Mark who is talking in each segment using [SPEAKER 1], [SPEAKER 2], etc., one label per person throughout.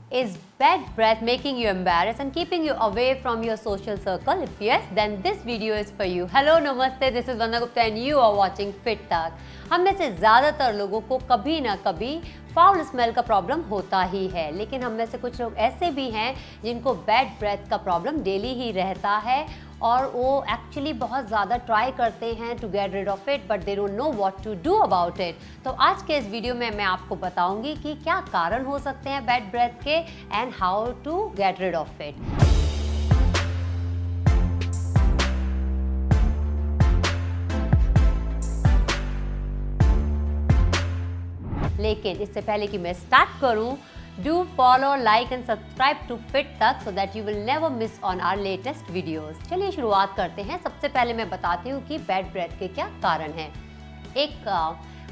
[SPEAKER 1] Is bad breath making you embarrassed and keeping you away from your social circle? If yes, then this video is for you. Hello, Namaste, this is Vandana Gupta and you are watching Fit Talk. हम में से ज़्यादातर लोगों को कभी ना कभी foul smell का प्रॉब्लम होता ही है, लेकिन हम में से कुछ लोग ऐसे भी हैं जिनको बैड ब्रेथ का प्रॉब्लम डेली ही रहता है और वो एक्चुअली बहुत ज़्यादा ट्राई करते हैं to get rid of it, but they don't know what to do about it. तो आज के इस वीडियो में मैं आपको बताऊंगी कि क्या कारण हो सकते हैं बैड ब्रेथ के and how to get rid of it. लेकिन इससे पहले कि मैं स्टार्ट करूं, do follow, like and subscribe to Fit Talk so that you will never miss on our latest videos। चलिए शुरुआत करते हैं। सबसे पहले मैं बताती हूँ कि बैड ब्रेथ के क्या कारण हैं। एक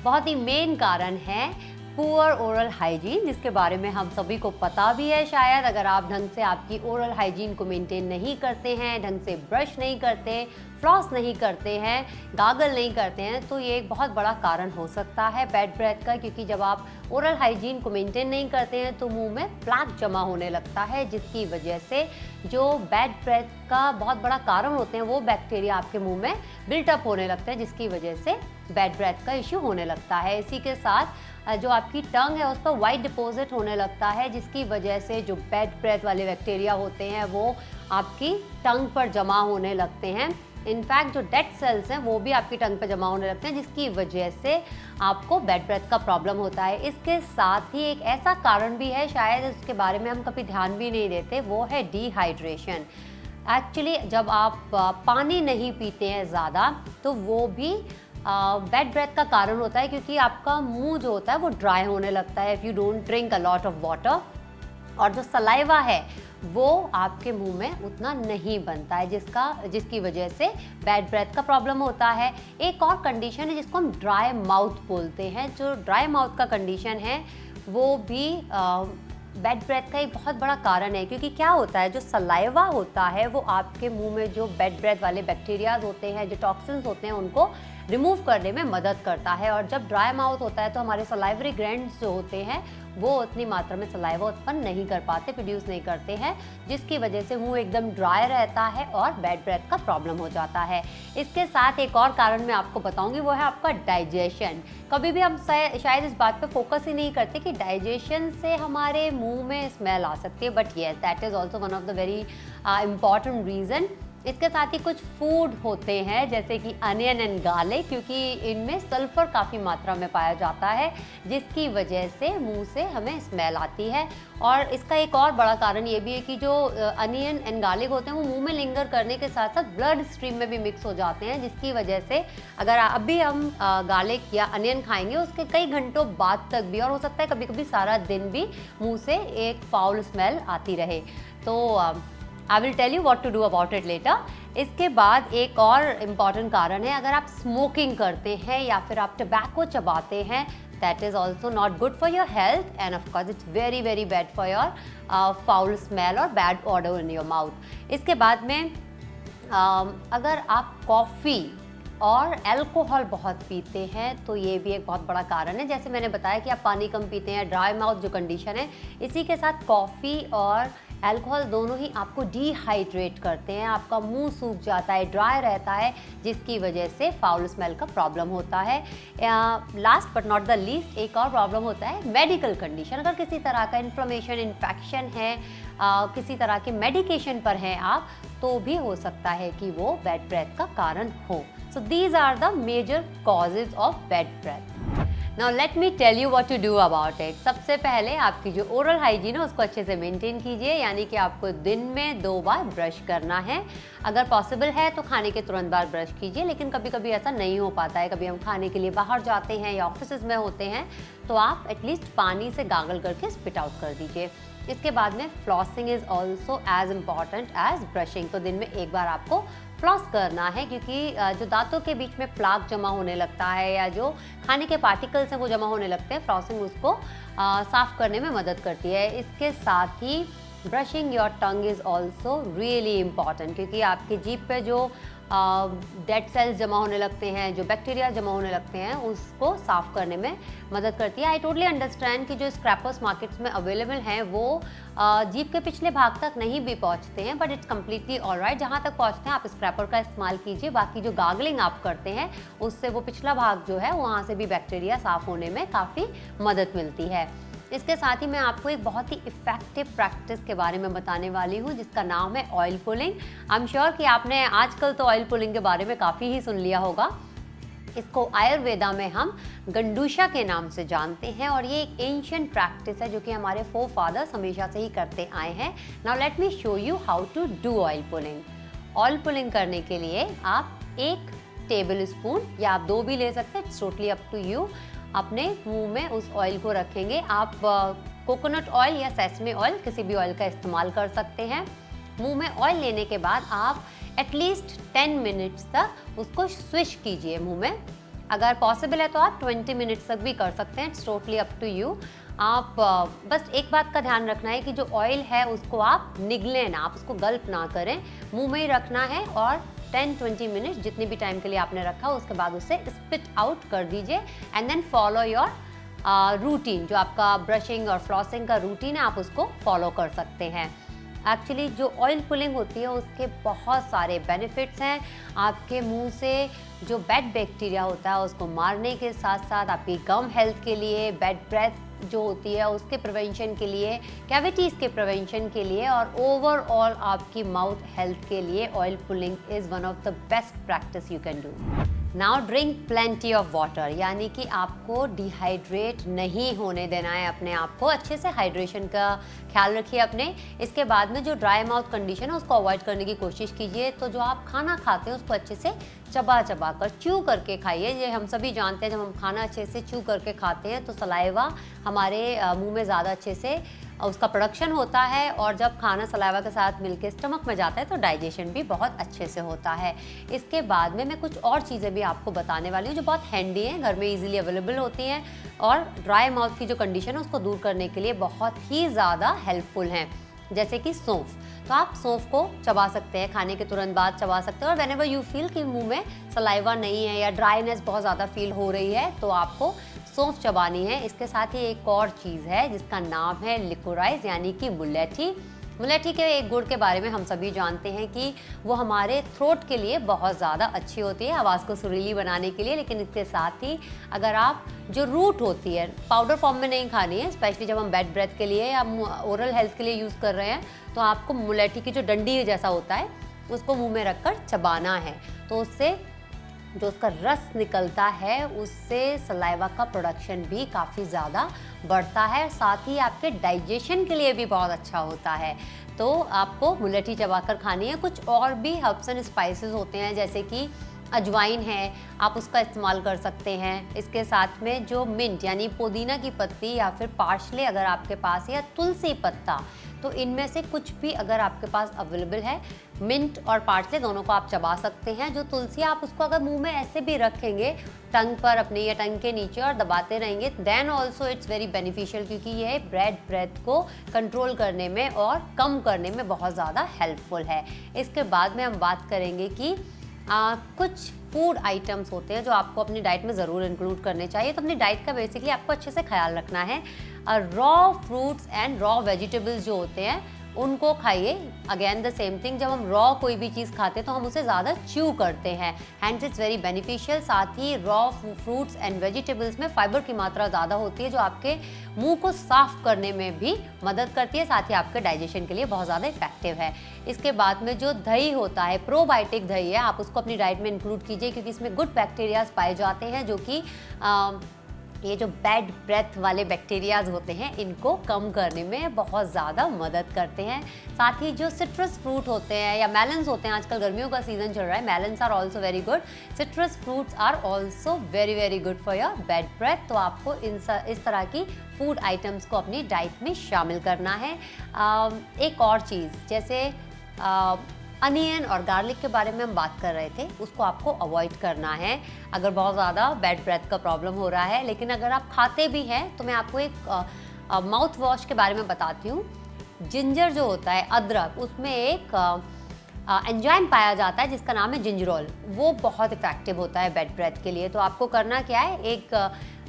[SPEAKER 1] बहुत ही मेन कारण है पुअर ओरल हाइजीन, जिसके बारे में हम सभी को पता भी है शायद। अगर आप ढंग से आपकी ओरल हाइजीन को मेंटेन नहीं करते हैं, ढंग से ब्रश नहीं करते, फ्लॉस नहीं करते हैं, गागल नहीं करते हैं, तो ये एक बहुत बड़ा कारण हो सकता है बैड ब्रेथ का। क्योंकि जब आप ओरल हाइजीन को मेंटेन नहीं करते हैं तो मुंह में प्लाक जमा होने लगता है, जिसकी वजह से जो बैड ब्रेथ का बहुत बड़ा कारण होते हैं वो बैक्टीरिया आपके मुंह में बिल्टअप होने लगते हैं, जिसकी वजह से बैड ब्रेथ का इश्यू होने लगता है। इसी के साथ जो आपकी टंग है उस पर वाइट डिपॉजिट होने लगता है, जिसकी वजह से जो बैड ब्रेथ वाले बैक्टीरिया होते हैं वो आपकी टंग पर जमा होने लगते हैं। इनफैक्ट जो डेड सेल्स हैं वो भी आपकी टंग पर जमा होने लगते हैं, जिसकी वजह से आपको बैड ब्रेथ का प्रॉब्लम होता है। इसके साथ ही एक ऐसा कारण भी है, शायद उसके बारे में हम कभी ध्यान भी नहीं देते, वो है डिहाइड्रेशन। एक्चुअली जब आप पानी नहीं पीते हैं ज़्यादा तो वो भी बैड ब्रेथ का कारण होता है, क्योंकि आपका मुंह जो होता है वो ड्राई होने लगता है if you don't drink a lot of water, और जो सलाइवा है वो आपके मुंह में उतना नहीं बनता है, जिसकी वजह से बैड ब्रेथ का प्रॉब्लम होता है। एक और कंडीशन है जिसको हम ड्राई माउथ बोलते हैं। जो ड्राई माउथ का कंडीशन है वो भी बैड ब्रेथ का एक बहुत बड़ा कारण है, क्योंकि क्या होता है, जो सलाइवा होता है वो आपके मुंह में जो बैड ब्रेथ वाले बैक्टीरियाज होते हैं, जो टॉक्सिन्स होते हैं, उनको रिमूव करने में मदद करता है। और जब ड्राई माउथ होता है तो हमारे सलाइवरी ग्लैंड्स जो होते हैं वो उतनी मात्रा में सलाइवा उत्पन्न नहीं कर पाते, प्रोड्यूस नहीं करते हैं, जिसकी वजह से मुंह एकदम ड्राई रहता है और बैड ब्रेथ का प्रॉब्लम हो जाता है। इसके साथ एक और कारण मैं आपको बताऊंगी, वो है आपका डाइजेशन। कभी भी हम शायद इस बात पे फोकस ही नहीं करते कि डाइजेशन से हमारे मुंह में स्मेल आ सकती है, but yes that is also one of the very important reason. इसके साथ ही कुछ फूड होते हैं जैसे कि अनियन एंड गार्लिक, क्योंकि इनमें सल्फर काफ़ी मात्रा में पाया जाता है, जिसकी वजह से मुंह से हमें स्मेल आती है। और इसका एक और बड़ा कारण ये भी है कि जो अनियन एंड गार्लिक होते हैं वो मुंह में लिंगर करने के साथ साथ ब्लड स्ट्रीम में भी मिक्स हो जाते हैं, जिसकी वजह से अगर अभी हम गार्लिक या अनियन खाएंगे उसके कई घंटों बाद तक भी, और हो सकता है कभी कभी सारा दिन भी, मुँह से एक फाउल स्मेल आती रहे। तो I will tell you what to do about it later। इसके बाद एक और इम्पॉर्टेंट कारण है, अगर आप स्मोकिंग करते हैं या फिर आप टबैको चबाते हैं, that is also not good for your health and of course it's very very bad for your foul smell or bad odor in your mouth। इसके बाद में अगर आप कॉफ़ी और अल्कोहल बहुत पीते हैं तो ये भी एक बहुत बड़ा कारण है। जैसे मैंने बताया कि आप पानी कम पीते हैं, ड्राई माउथ जो कंडीशन है, इसी के साथ कॉफ़ी और अल्कोहल दोनों ही आपको डिहाइड्रेट करते हैं, आपका मुंह सूख जाता है, ड्राई रहता है, जिसकी वजह से फाउल स्मेल का प्रॉब्लम होता है। Last but not the least एक और प्रॉब्लम होता है मेडिकल कंडीशन। अगर किसी तरह का इन्फ्लेमेशन, इन्फेक्शन है, किसी तरह के मेडिकेशन पर हैं आप, तो भी हो सकता है कि वो बैड ब्रेथ का कारण हो। So these are the major causes of bad breath. Now let me tell you what to do about it. सबसे पहले आपकी जो ओरल हाइजीन है उसको अच्छे से मेंटेन कीजिए, यानी कि आपको दिन में 2 बार ब्रश करना है। अगर पॉसिबल है तो खाने के तुरंत बाद ब्रश कीजिए, लेकिन कभी कभी ऐसा नहीं हो पाता है, कभी हम खाने के लिए बाहर जाते हैं या ऑफिस में होते हैं, तो आप एटलीस्ट पानी से गागल करके स्पिट आउट कर दीजिए। इसके बाद में flossing is also as important as brushing. तो दिन में 1 बार आपको फ्लॉस करना है, क्योंकि जो दांतों के बीच में प्लाक जमा होने लगता है या जो खाने के पार्टिकल्स हैं वो जमा होने लगते हैं, फ्लॉसिंग उसको साफ़ करने में मदद करती है। इसके साथ ही brushing your tongue is also really important, क्योंकि आपकी जीभ पे जो डेड सेल्स जमा होने लगते हैं, जो बैक्टीरिया जमा होने लगते हैं, उसको साफ़ करने में मदद करती है। आई टोटली अंडरस्टैंड कि जो स्क्रैपर्स मार्केट्स में अवेलेबल हैं वो जीभ के पिछले भाग तक नहीं भी पहुंचते हैं, बट इट्स कम्प्लीटली ऑलराइट। जहां तक पहुंचते हैं आप स्क्रैपर का इस्तेमाल कीजिए। बाकी जो गार्गलिंग आप करते हैं उससे वो पिछला भाग जो है वहाँ से भी बैक्टीरिया साफ़ होने में काफ़ी मदद मिलती है। इसके साथ ही मैं आपको एक बहुत ही इफ़ेक्टिव प्रैक्टिस के बारे में बताने वाली हूँ जिसका नाम है oil pulling. I am sure कि आपने आजकल तो ऑयल पुलिंग के बारे में काफ़ी ही सुन लिया होगा। इसको आयुर्वेदा में हम गंडूशा के नाम से जानते हैं और ये एक एंशिएंट प्रैक्टिस है जो कि हमारे फोर फादर्स हमेशा से ही करते आए हैं। Now let me show you how to do oil pulling. Oil pulling करने के लिए आप 1 टेबल स्पून या आप 2 भी ले सकते हैं, it's totally up to you, अपने मुंह में उस ऑयल को रखेंगे। आप कोकोनट ऑयल या सेसमे ऑयल किसी भी ऑयल का इस्तेमाल कर सकते हैं। मुंह में ऑयल लेने के बाद आप एटलीस्ट 10 मिनट्स तक उसको स्विश कीजिए मुंह में। अगर पॉसिबल है तो आप 20 मिनट्स तक भी कर सकते हैं, it's totally up to you. आप बस एक बात का ध्यान रखना है कि जो ऑयल है उसको आप निगलें ना, आप उसको गल्प ना करें, मुंह में ही रखना है और 10-20 मिनट जितने भी टाइम के लिए आपने रखा उसके बाद उसे स्पिट आउट कर दीजिए and then follow your routine. जो आपका ब्रशिंग और फ्लॉसिंग का रूटीन है आप उसको फॉलो कर सकते हैं। एक्चुअली जो ऑयल पुलिंग होती है उसके बहुत सारे बेनिफिट्स हैं। आपके मुंह से जो बैड बैक्टीरिया होता है उसको मारने के साथ साथ आपकी गम हेल्थ के लिए, बैड ब्रेथ जो होती है उसके प्रिवेंशन के लिए, कैविटीज़ के प्रिवेंशन के लिए और ओवरऑल आपकी माउथ हेल्थ के लिए oil pulling is one of the best practice you can do. Now drink plenty of water, यानी कि आपको डिहाइड्रेट नहीं होने देना है अपने आप को। अच्छे से हाइड्रेशन का ख्याल रखिए अपने। इसके बाद में जो ड्राई माउथ कंडीशन है उसको अवॉइड करने की कोशिश कीजिए। तो जो आप खाना खाते हैं उसको अच्छे से चबा चबा कर च्यू करके खाइए। ये हम सभी जानते हैं जब हम खाना अच्छे से च्यू करके खाते हैं तो सलाइवा हमारे मुंह में ज़्यादा अच्छे से उसका प्रोडक्शन होता है और जब खाना सलाइवा के साथ मिलके स्टमक में जाता है तो डाइजेशन भी बहुत अच्छे से होता है। इसके बाद में मैं कुछ और चीज़ें भी आपको बताने वाली हूँ जो बहुत हैंडी हैं, घर में इजीली अवेलेबल होती हैं और ड्राई माउथ की जो कंडीशन है उसको दूर करने के लिए बहुत ही ज़्यादा हेल्पफुल हैं। जैसे कि सौंफ, तो आप सौंफ को चबा सकते हैं, खाने के तुरंत बाद चबा सकते हैं और व्हेनेवर यू फील कि मुंह में सलाइवा नहीं है या ड्राइनेस बहुत ज़्यादा फील हो रही है तो आपको सौंफ चबानी है। इसके साथ ही एक और चीज़ है जिसका नाम है लिकोराइज यानी कि मुलेठी। मुलेठी के एक गुण के बारे में हम सभी जानते हैं कि वो हमारे थ्रोट के लिए बहुत ज़्यादा अच्छी होती है, आवाज़ को सुरीली बनाने के लिए। लेकिन इसके साथ ही अगर आप जो रूट होती है पाउडर फॉर्म में नहीं खानी है, स्पेशली जब हम बैड ब्रेथ के लिए या ओरल हेल्थ के लिए यूज़ कर रहे हैं तो आपको मुलेठी की जो डंडी जैसा होता है उसको मुँह में रखकर चबाना है। तो उससे जो उसका रस निकलता है उससे सलाइवा का प्रोडक्शन भी काफ़ी ज़्यादा बढ़ता है, साथ ही आपके डाइजेशन के लिए भी बहुत अच्छा होता है। तो आपको मुलेठी चबाकर खानी है। कुछ और भी हर्ब्स एंड स्पाइसेस होते हैं जैसे कि अजवाइन है, आप उसका इस्तेमाल कर सकते हैं। इसके साथ में जो मिंट यानी पुदीना की पत्ती या फिर पार्सले अगर आपके पास है या तुलसी पत्ता, तो इनमें से कुछ भी अगर आपके पास अवेलेबल है, मिंट और पार्सले दोनों को आप चबा सकते हैं। जो तुलसी आप उसको अगर मुंह में ऐसे भी रखेंगे टंग पर अपने या टंग के नीचे और दबाते रहेंगे then also it's very beneficial, क्योंकि ये बैड ब्रेथ को कंट्रोल करने में और कम करने में बहुत ज़्यादा हेल्पफुल है। इसके बाद में हम बात करेंगे कि कुछ फूड आइटम्स होते हैं जो आपको अपनी डाइट में ज़रूर इंक्लूड करने चाहिए। तो अपनी डाइट का बेसिकली आपको अच्छे से ख्याल रखना है। Raw fruits and raw vegetables जो होते हैं उनको खाइए। अगेन द सेम थिंग, जब हम रॉ कोई भी चीज़ खाते हैं तो हम उसे ज़्यादा च्यू करते हैं, हैंड्स इट्स वेरी बेनिफिशियल। साथ ही रॉ फ्रूट्स एंड वेजिटेबल्स में फाइबर की मात्रा ज़्यादा होती है जो आपके मुंह को साफ करने में भी मदद करती है, साथ ही आपके डाइजेशन के लिए बहुत ज़्यादा इफेक्टिव है। इसके बाद में जो दही होता है, प्रोबायोटिक दही है, आप उसको अपनी डाइट में इंक्लूड कीजिए क्योंकि इसमें गुड बैक्टीरियाज पाए जाते हैं जो कि ये जो बैड ब्रेथ वाले बैक्टीरियाज होते हैं इनको कम करने में बहुत ज़्यादा मदद करते हैं। साथ ही जो सिट्रस फ्रूट होते हैं या मेलन्स होते हैं, आजकल गर्मियों का सीज़न चल रहा है, melons are also very good, citrus fruits are also very very good for your bad breath. तो आपको इस तरह की फूड आइटम्स को अपनी डाइट में शामिल करना है। एक और चीज़ जैसे अनियन और गार्लिक के बारे में हम बात कर रहे थे, उसको आपको अवॉइड करना है अगर बहुत ज़्यादा बैड ब्रेथ का प्रॉब्लम हो रहा है। लेकिन अगर आप खाते भी हैं तो मैं आपको एक माउथ वॉश के बारे में बताती हूँ। जिंजर जो होता है, अदरक, उसमें एक एंजाइम पाया जाता है जिसका नाम है जिंजरोल। वो बहुत इफेक्टिव होता है बेड ब्रेथ के लिए। तो आपको करना क्या है, एक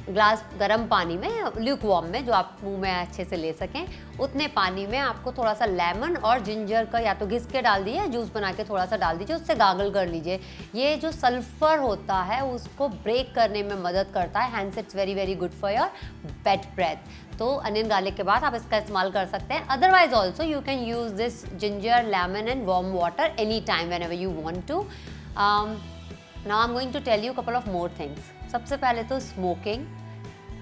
[SPEAKER 1] ग्लास गर्म पानी में, ल्यूक वार्म में, जो आप मुंह में अच्छे से ले सकें, उतने पानी में आपको थोड़ा सा लेमन और जिंजर का या तो घिस के डाल दीजिए, जूस बना के थोड़ा सा डाल दीजिए, उससे गागल कर लीजिए। ये जो सल्फर होता है उसको ब्रेक करने में मदद करता है, hence it's very very good for your bad breath. तो अनियन गार्लिक के बाद आप इसका इस्तेमाल कर सकते हैं। Otherwise also you can use this ginger, lemon and warm water any time whenever you want to. Now I am going to tell you couple of more things. सबसे पहले तो स्मोकिंग,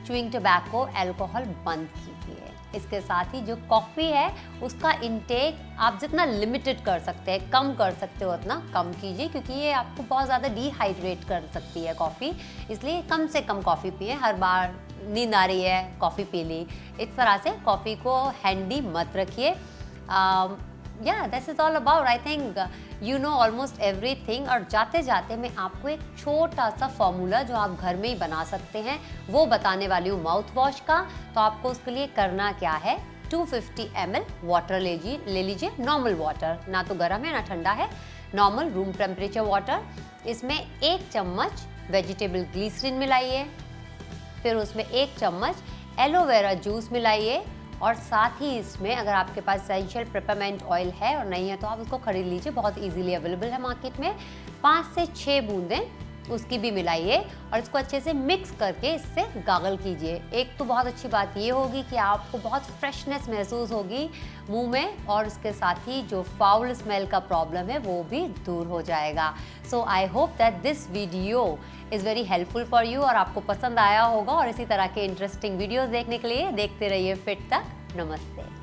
[SPEAKER 1] च्यूइंग टोबैको, अल्कोहल बंद कीजिए। इसके साथ ही जो coffee है उसका इंटेक आप जितना लिमिटेड कर सकते हैं, कम कर सकते हो उतना कम कीजिए, क्योंकि ये आपको बहुत ज़्यादा डिहाइड्रेट कर सकती है कॉफ़ी। इसलिए कम से कम कॉफ़ी पिए। हर बार नींद आ रही है कॉफ़ी पी ली, इस तरह से कॉफ़ी को हैंडी मत रखिए। या this is all about, I think you know almost everything. और जाते जाते मैं आपको एक छोटा सा फॉर्मूला जो आप घर में ही बना सकते हैं वो बताने वाली हूँ माउथ वॉश का। तो आपको उसके लिए करना क्या है, 250 ml वाटर ले लीजिए, नॉर्मल वाटर, ना तो गर्म है ना ठंडा है, नॉर्मल रूम टेम्परेचर वाटर। इसमें 1 चम्मच वेजिटेबल ग्लिसरीन मिलाइए, फिर उसमें 1 चम्मच एलोवेरा जूस मिलाइए, और साथ ही इसमें अगर आपके पास एसेंशियल पेपरमेंट ऑयल है और नहीं है तो आप उसको खरीद लीजिए, बहुत इजीली अवेलेबल है मार्केट में। 5 से 6 बूंदें उसकी भी मिलाइए और इसको अच्छे से मिक्स करके इससे गागल कीजिए। एक तो बहुत अच्छी बात ये होगी कि आपको बहुत फ्रेशनेस महसूस होगी मुंह में, और उसके साथ ही जो फाउल स्मेल का प्रॉब्लम है वो भी दूर हो जाएगा। So I hope that this video is very helpful for you और आपको पसंद आया होगा। और इसी तरह के इंटरेस्टिंग वीडियोज़ देखने के लिए देखते रहिए फिट तक। नमस्ते।